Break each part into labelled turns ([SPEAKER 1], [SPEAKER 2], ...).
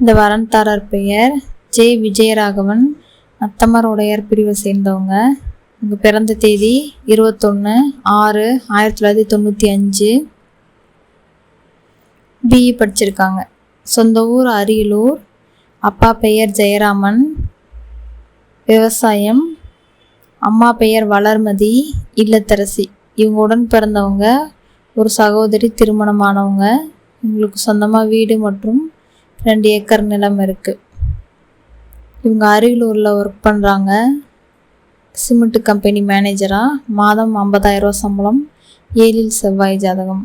[SPEAKER 1] இந்த வரன்தாரர் பெயர் ஜே விஜயராகவன், அத்தமர் உடையார் பிரிவை சேர்ந்தவங்க. இவங்க பிறந்த தேதி 21/6/1995. பிஇ படிச்சிருக்காங்க. சொந்த ஊர் அரியலூர். அப்பா பெயர் ஜெயராமன், விவசாயம். அம்மா பெயர் வளர்மதி, இல்லத்தரசி. இவங்க உடன் பிறந்தவங்க ஒரு சகோதரி, திருமணமானவங்க. இவங்களுக்கு சொந்தமாக வீடு மற்றும் 2 ஏக்கர் நிலம் இருக்குது. இவங்க அரியலூரில் ஒர்க் பண்ணுறாங்க. சிமெண்ட் கம்பெனி மேனேஜராக. மாதம் 50,000 ரூபா சம்பளம். 7 செவ்வாய் ஜாதகம்.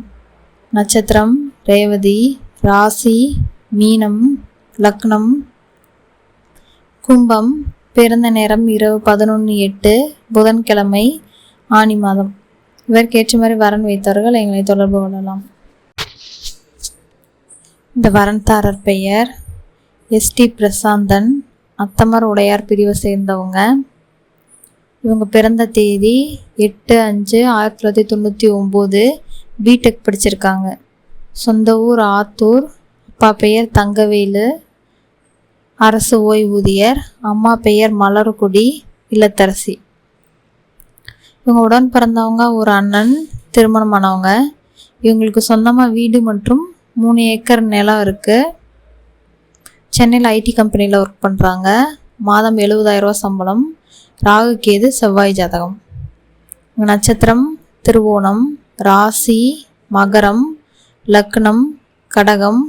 [SPEAKER 1] நட்சத்திரம் ரேவதி. ராசி மீனம். லக்னம் கும்பம். பிறந்த நேரம் இரவு 11:08 புதன்கிழமை, ஆனி மாதம். இதற்கேற்ற மாதிரி வரன் வைத்தவர்கள் எங்களை தொடர்பு கொள்ளலாம். இந்த வரன்தாரர் பெயர் எஸ்டி பிரசாந்தன், அத்தமர் உடையார் பிரிவை சேர்ந்தவங்க. இவங்க பிறந்த தேதி 8/5/1999. பிடெக் படிச்சிருக்காங்க. சொந்த ஊர் ஆத்தூர். அப்பா பெயர் தங்கவேலு, அரசு ஓய்வூதியர். அம்மா பெயர் மலர்கொடி, இல்லத்தரசி. இவங்க உடன் பிறந்தவங்க ஒரு அண்ணன், திருமணமானவங்க. இவங்களுக்கு சொந்தமாக வீடு மற்றும் 3 ஏக்கர் நிலம் இருக்குது. சென்னையில் ஐடி கம்பெனியில் ஒர்க் பண்ணுறாங்க. மாதம் 70,000 ரூபா சம்பளம். ராகு கேது செவ்வாய் ஜாதகம். நட்சத்திரம் திருவோணம். ராசி மகரம். லக்னம் கடகம்.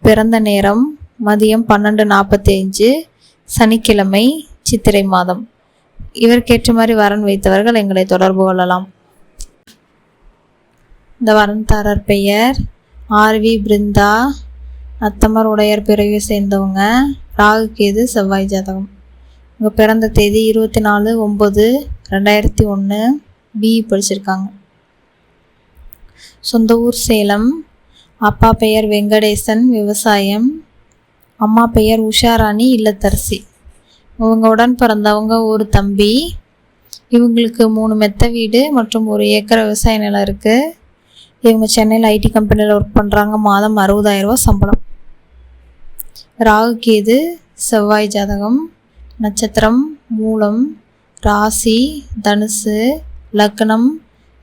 [SPEAKER 1] பிறந்த நேரம் மதியம் 12:45 சனிக்கிழமை, சித்திரை மாதம். இவருக்கேற்ற மாதிரி வரன் வைத்தவர்கள் எங்களை தொடர்பு கொள்ளலாம். இந்த வரன்தாரர் பெயர் ஆர்வி பிருந்தா, அத்தமர் உடையார் பிரிவை சேர்ந்தவங்க. ராகு கேது செவ்வாய் ஜாதகம். இவங்க பிறந்த தேதி 24/9/2001. பிஇ படிச்சிருக்காங்க. சொந்த ஊர் சேலம். அப்பா பெயர் வெங்கடேசன், விவசாயம். அம்மா பெயர் உஷாராணி, இல்லத்தரசி. இவங்க உடன் பிறந்தவங்க ஒரு தம்பி. இவங்களுக்கு 3 மெத்த வீடு மற்றும் 1 ஏக்கர் விவசாய நிலம் இருக்குது. இவங்க சென்னையில் ஐடி கம்பெனியில் ஒர்க் பண்ணுறாங்க. மாதம் 60,000 ரூபா சம்பளம். ராகு கேது செவ்வாய் ஜாதகம். நட்சத்திரம் மூலம். ராசி தனுசு. லக்னம்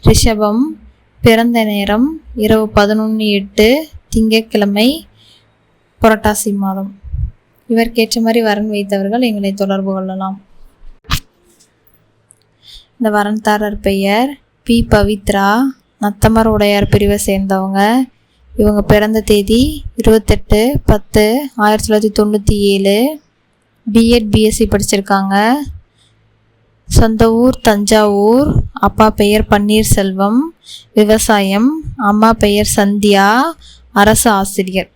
[SPEAKER 1] ரிஷபம். பிறந்த நேரம் இரவு 11:08 திங்கட்கிழமை, புரட்டாசி மாதம். இவருக்கேற்ற மாதிரி வரன் வைத்தவர்கள் எங்களை தொடர்பு கொள்ளலாம். இந்த வரன்தாரர் பெயர் பி பவித்ரா, அத்தமர் உடையார் பிரிவை சேர்ந்தவங்க. இவங்க பிறந்த தேதி 28/10/1997. பிஎட் பிஎஸ்சி படிச்சிருக்காங்க. சொந்த ஊர் தஞ்சாவூர். அப்பா பெயர் பன்னீர்செல்வம், விவசாயம். அம்மா பெயர் சந்தியா, அரசு ஆசிரியர்.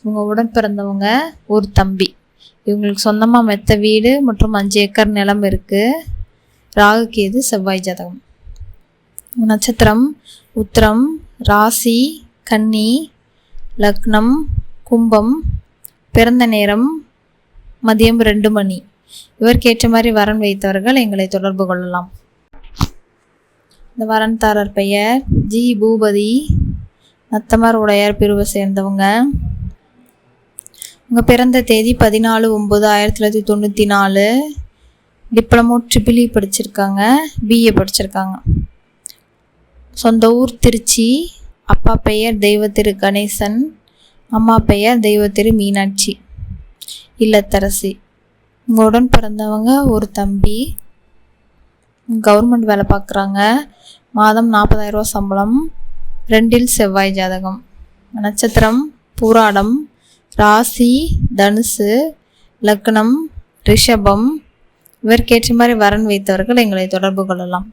[SPEAKER 1] இவங்க உடன் பிறந்தவங்க ஒரு தம்பி. இவங்களுக்கு சொந்தமாக மெத்த வீடு மற்றும் 5 ஏக்கர் நிலம் இருக்குது. ராகு கேது செவ்வாய் ஜாதகம். நட்சத்திரம் உத்திரம். ராசி கன்னி. லக்னம் கும்பம். பிறந்த நேரம் மதியம் 2 மணி. இவருக்கேற்ற மாதிரி வரன் வைத்தவர்கள் எங்களை தொடர்பு கொள்ளலாம். இந்த வரன்தாரர் பெயர் ஜி பூபதி, அத்தமர் உடையார் பிரிவை சேர்ந்தவங்க. இவங்க பிறந்த தேதி 14/9/1994. டிப்ளமோ ட்ரிபிள் இ படிச்சிருக்காங்க. பிஏ படிச்சிருக்காங்க. சொந்த ஊர் திருச்சி. அப்பா பெயர் தெய்வத்திரு கணேசன், அம்மா பெயர் தெய்வத்திரு மீனாட்சி, இல்லத்தரசி. உங்களுடன் பிறந்தவங்க ஒரு தம்பி. கவர்மெண்ட் வேலை பார்க்குறாங்க. மாதம் 40,000 ரூபா சம்பளம். 2 செவ்வாய் ஜாதகம். நட்சத்திரம் பூராடம். ராசி தனுசு. லக்னம் ரிஷபம். இவருக்கேற்ற மாதிரி வரன் வைத்தவர்கள் எங்களை தொடர்பு கொள்ளலாம்.